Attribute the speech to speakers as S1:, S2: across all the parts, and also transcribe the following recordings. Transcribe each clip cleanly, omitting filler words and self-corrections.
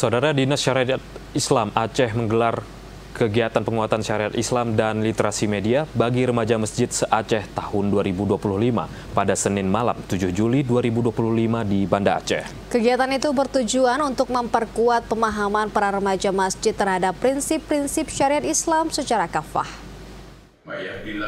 S1: Saudara, Dinas Syariat Islam Aceh menggelar kegiatan penguatan syariat Islam dan literasi media bagi remaja masjid se-Aceh tahun 2025 pada Senin malam 7 Juli 2025 di Banda Aceh.
S2: Kegiatan itu bertujuan untuk memperkuat pemahaman para remaja masjid terhadap prinsip-prinsip syariat Islam secara kafah.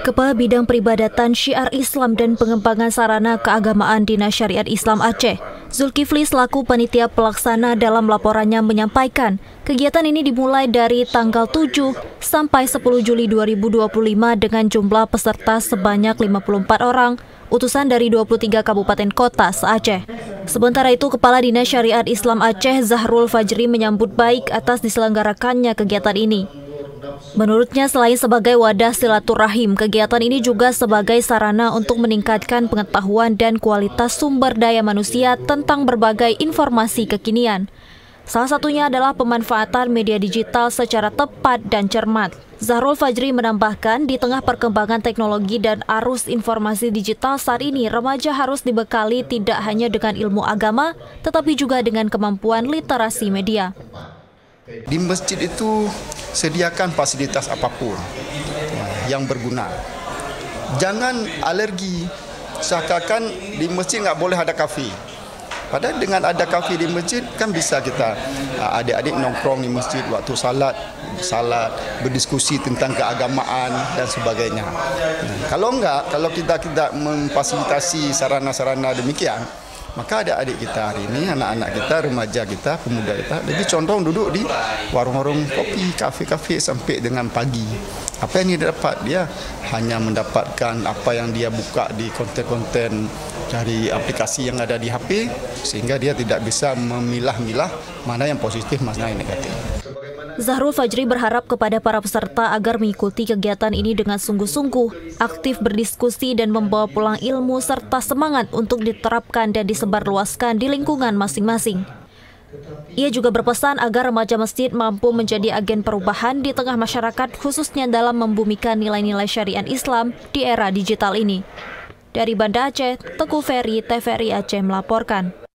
S3: Kepala Bidang Peribadatan Syiar Islam dan Pengembangan Sarana Keagamaan Dinas Syariat Islam Aceh, Zulkifli selaku panitia pelaksana dalam laporannya menyampaikan, kegiatan ini dimulai dari tanggal 7 sampai 10 Juli 2025 dengan jumlah peserta sebanyak 54 orang, utusan dari 23 kabupaten kota se-Aceh. Sementara itu, Kepala Dinas Syariat Islam Aceh Zahrul Fajri menyambut baik atas diselenggarakannya kegiatan ini. Menurutnya, selain sebagai wadah silaturahim, kegiatan ini juga sebagai sarana untuk meningkatkan pengetahuan dan kualitas sumber daya manusia tentang berbagai informasi kekinian. Salah satunya adalah pemanfaatan media digital secara tepat dan cermat. Zahrul Fajri menambahkan, di tengah perkembangan teknologi dan arus informasi digital saat ini, remaja harus dibekali tidak hanya dengan ilmu agama, tetapi juga dengan kemampuan literasi media.
S4: Di masjid itu sediakan fasilitas apapun yang berguna. Jangan alergi, seakan di masjid nggak boleh ada kafe. Padahal dengan ada kafe di masjid kan bisa kita adik-adik nongkrong di masjid waktu salat, berdiskusi tentang keagamaan dan sebagainya. Kalau kita tidak memfasilitasi sarana-sarana demikian, maka adik-adik kita hari ini, anak-anak kita, remaja kita, pemuda kita lebih condong duduk di warung-warung kopi, kafe-kafe sampai dengan pagi. Apa yang dia dapat? Dia hanya mendapatkan apa yang dia buka di konten-konten dari aplikasi yang ada di HP, sehingga dia tidak bisa memilah-milah mana yang positif, mana yang negatif.
S3: Zahrul Fajri berharap kepada para peserta agar mengikuti kegiatan ini dengan sungguh-sungguh, aktif berdiskusi dan membawa pulang ilmu serta semangat untuk diterapkan dan disebarluaskan di lingkungan masing-masing. Ia juga berpesan agar remaja masjid mampu menjadi agen perubahan di tengah masyarakat, khususnya dalam membumikan nilai-nilai syariat Islam di era digital ini. Dari Banda Aceh, Teguh Ferry, TVRI Aceh melaporkan.